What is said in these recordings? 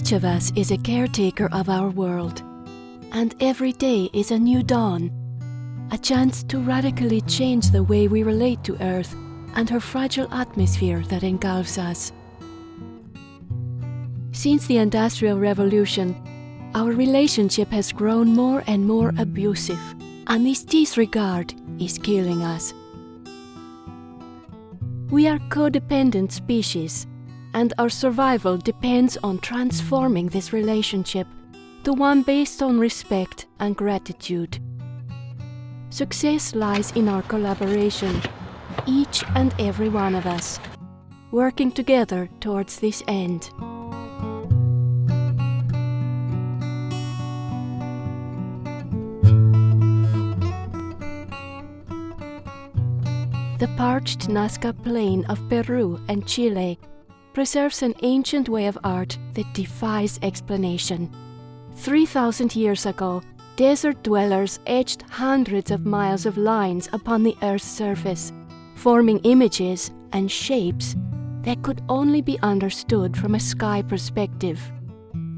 Each of us is a caretaker of our world, and every day is a new dawn, a chance to radically change the way we relate to Earth and her fragile atmosphere that engulfs us. Since the Industrial Revolution, our relationship has grown more and more abusive, and this disregard is killing us. We are codependent species, and our survival depends on transforming this relationship to one based on respect and gratitude. Success lies in our collaboration, each and every one of us, working together towards this end. The parched Nazca Plain of Peru and Chile preserves an ancient way of art that defies explanation. 3,000 years ago, desert dwellers etched hundreds of miles of lines upon the Earth's surface, forming images and shapes that could only be understood from a sky perspective.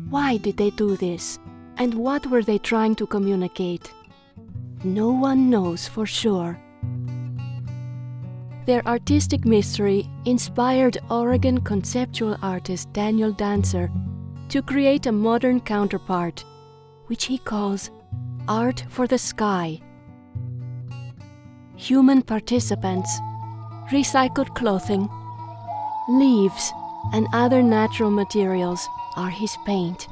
Why did they do this? And what were they trying to communicate? No one knows for sure. Their artistic mystery inspired Oregon conceptual artist Daniel Dancer to create a modern counterpart, which he calls Art for the Sky. Human participants, recycled clothing, leaves, and other natural materials are his paint.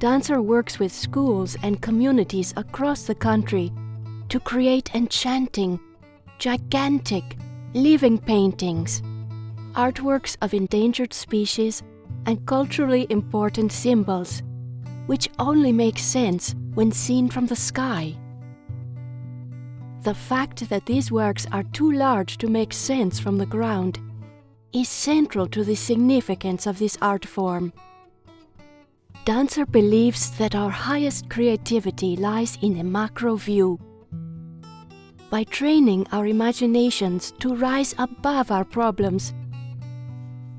Dancer works with schools and communities across the country to create enchanting, gigantic, living paintings, artworks of endangered species and culturally important symbols, which only make sense when seen from the sky. The fact that these works are too large to make sense from the ground is central to the significance of this art form. Dancer believes that our highest creativity lies in a macro view. By training our imaginations to rise above our problems,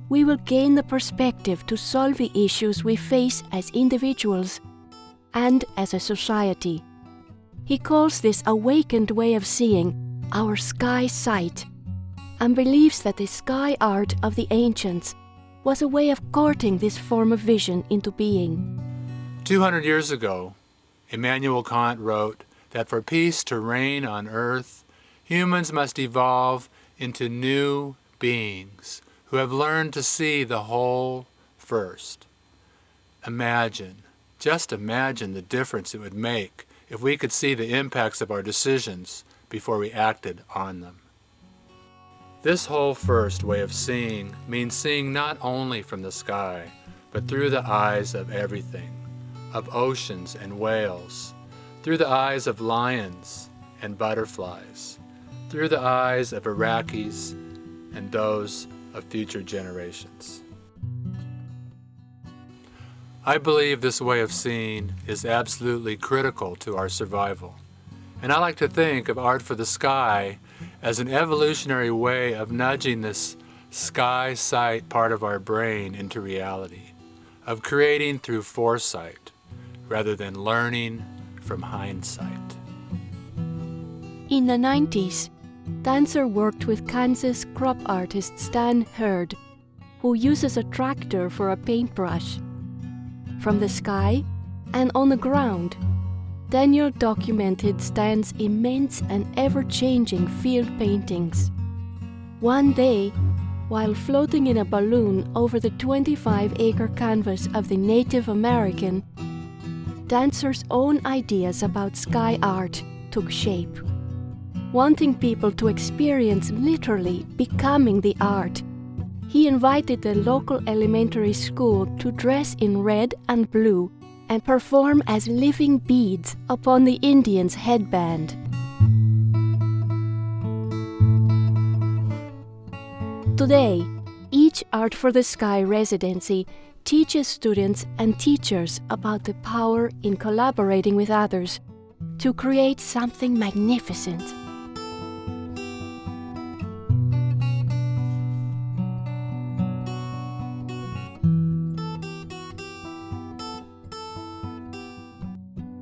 we will gain the perspective to solve the issues we face as individuals and as a society. He calls this awakened way of seeing our skysight, and believes that the sky art of the ancients was a way of courting this form of vision into being. 200 years ago, Immanuel Kant wrote that for peace to reign on earth, humans must evolve into new beings who have learned to see the whole first. Just imagine the difference it would make if we could see the impacts of our decisions before we acted on them. This whole first way of seeing means seeing not only from the sky, but through the eyes of everything, of oceans and whales, through the eyes of lions and butterflies, through the eyes of Iraqis and those of future generations. I believe this way of seeing is absolutely critical to our survival, and I like to think of Art for the Sky as an evolutionary way of nudging this sky sight part of our brain into reality, of creating through foresight rather than learning from hindsight. In the 90s, Dancer worked with Kansas crop artist Stan Hurd, who uses a tractor for a paintbrush. From the sky and on the ground, Daniel documented Stan's immense and ever-changing field paintings. One day, while floating in a balloon over the 25-acre canvas of the Native American, Dancer's own ideas about sky art took shape. Wanting people to experience literally becoming the art, he invited the local elementary school to dress in red and blue and perform as living beads upon the Indians' headband. Today, each Art for the Sky residency teaches students and teachers about the power in collaborating with others to create something magnificent.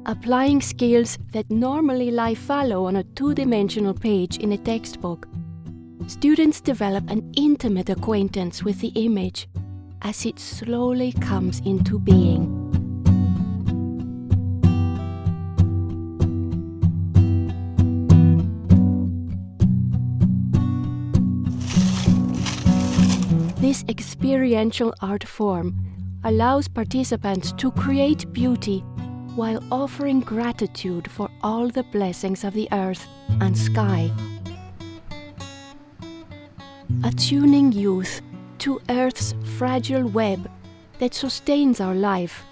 applying skills that normally lie fallow on a two-dimensional page in a textbook. Students develop an intimate acquaintance with the image as it slowly comes into being. This experiential art form allows participants to create beauty while offering gratitude for all the blessings of the earth and sky. Attuning youth to Earth's fragile web that sustains our life,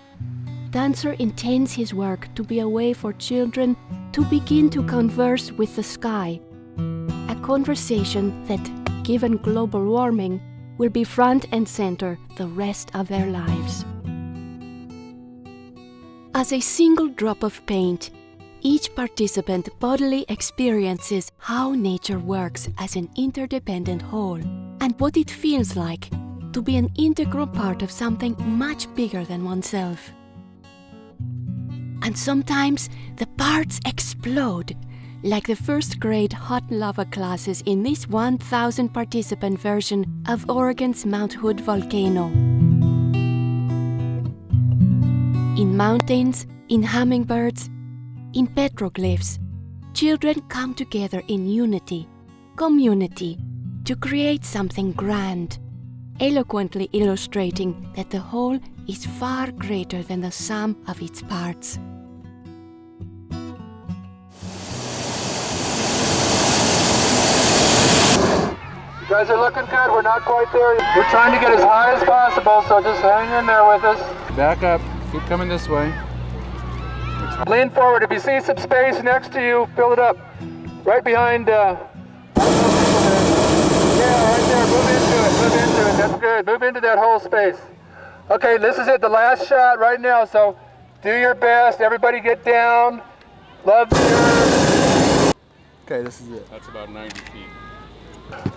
Dancer intends his work to be a way for children to begin to converse with the sky, a conversation that, given global warming, will be front and center the rest of their lives. As a single drop of paint, each participant bodily experiences how nature works as an interdependent whole and what it feels like to be an integral part of something much bigger than oneself. And sometimes the parts explode, like the first grade hot lava classes in this 1,000 participant version of Oregon's Mount Hood volcano. In mountains, in hummingbirds, in petroglyphs, children come together in unity, community, to create something grand, eloquently illustrating that the whole is far greater than the sum of its parts. You guys are looking good. We're not quite there. We're trying to get as high as possible, so just hang in there with us. Back up. Keep coming this way. Lean forward. If you see some space next to you, fill it up. Right behind. Yeah, right there. Move into it. Move into it. That's good. Move into that whole space. Okay, this is it. The last shot right now. So do your best. Everybody get down. Love the earth. Okay, this is it. That's about 90 feet.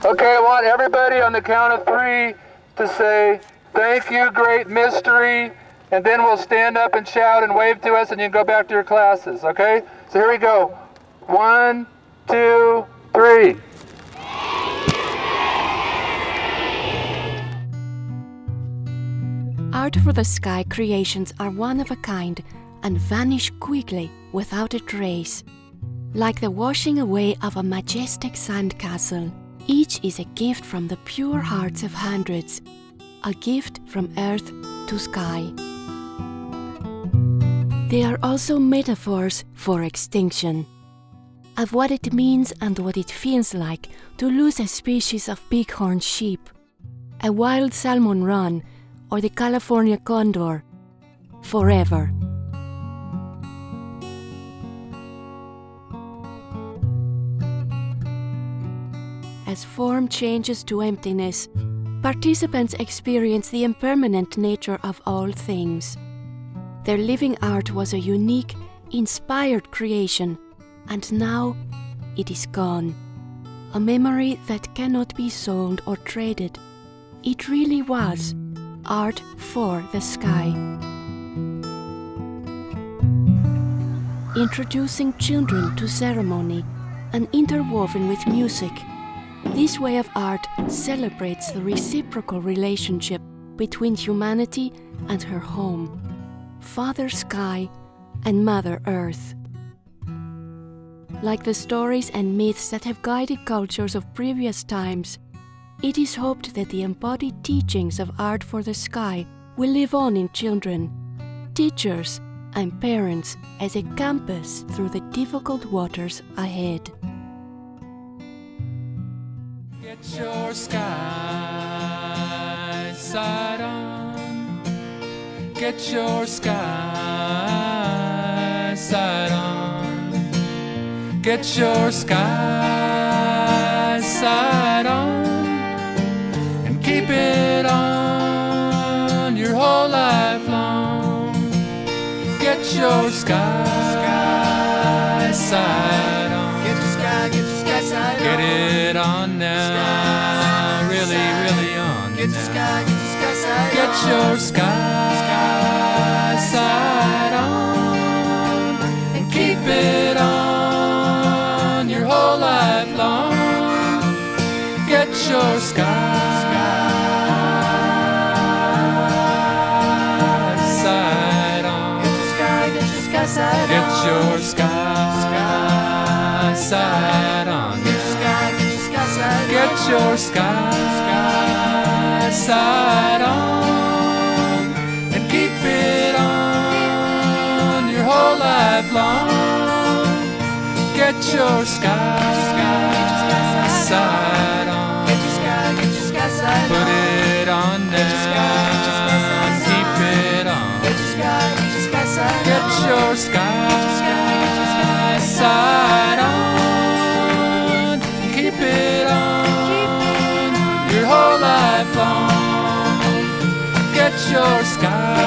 Okay, I want everybody on the count of 3 to say, "Thank you, great mystery," and then we'll stand up and shout and wave to us and you can go back to your classes, okay? So here we go. 1, 2, 3. Art for the Sky creations are one of a kind and vanish quickly without a trace. Like the washing away of a majestic sandcastle, each is a gift from the pure hearts of hundreds, a gift from earth to sky. They are also metaphors for extinction, of what it means and what it feels like to lose a species of bighorn sheep, a wild salmon run, or the California condor, forever. As form changes to emptiness, participants experience the impermanent nature of all things. Their living art was a unique, inspired creation, and now it is gone. A memory that cannot be sold or traded. It really was art for the sky. Introducing children to ceremony and interwoven with music, this way of art celebrates the reciprocal relationship between humanity and her home, Father Sky and Mother Earth. Like the stories and myths that have guided cultures of previous times, it is hoped that the embodied teachings of Art for the Sky will live on in children, teachers, and parents as a compass through the difficult waters ahead. Get your sky sight on. Get your sky sight on. Get your sky sight on. And keep it on your whole life long. Get your sky sight on. Get your sky sight on. Get it on now. Really, really on Get your now. sky sight Get on. your sky sight on. your skysight on. Get your skysight Get on. your skysight on. Get your skysight on, and keep it on your whole life long. Get your skysight on. Put it on now and keep it on. Get your skysight on, keep it on your whole life long. Get your skysight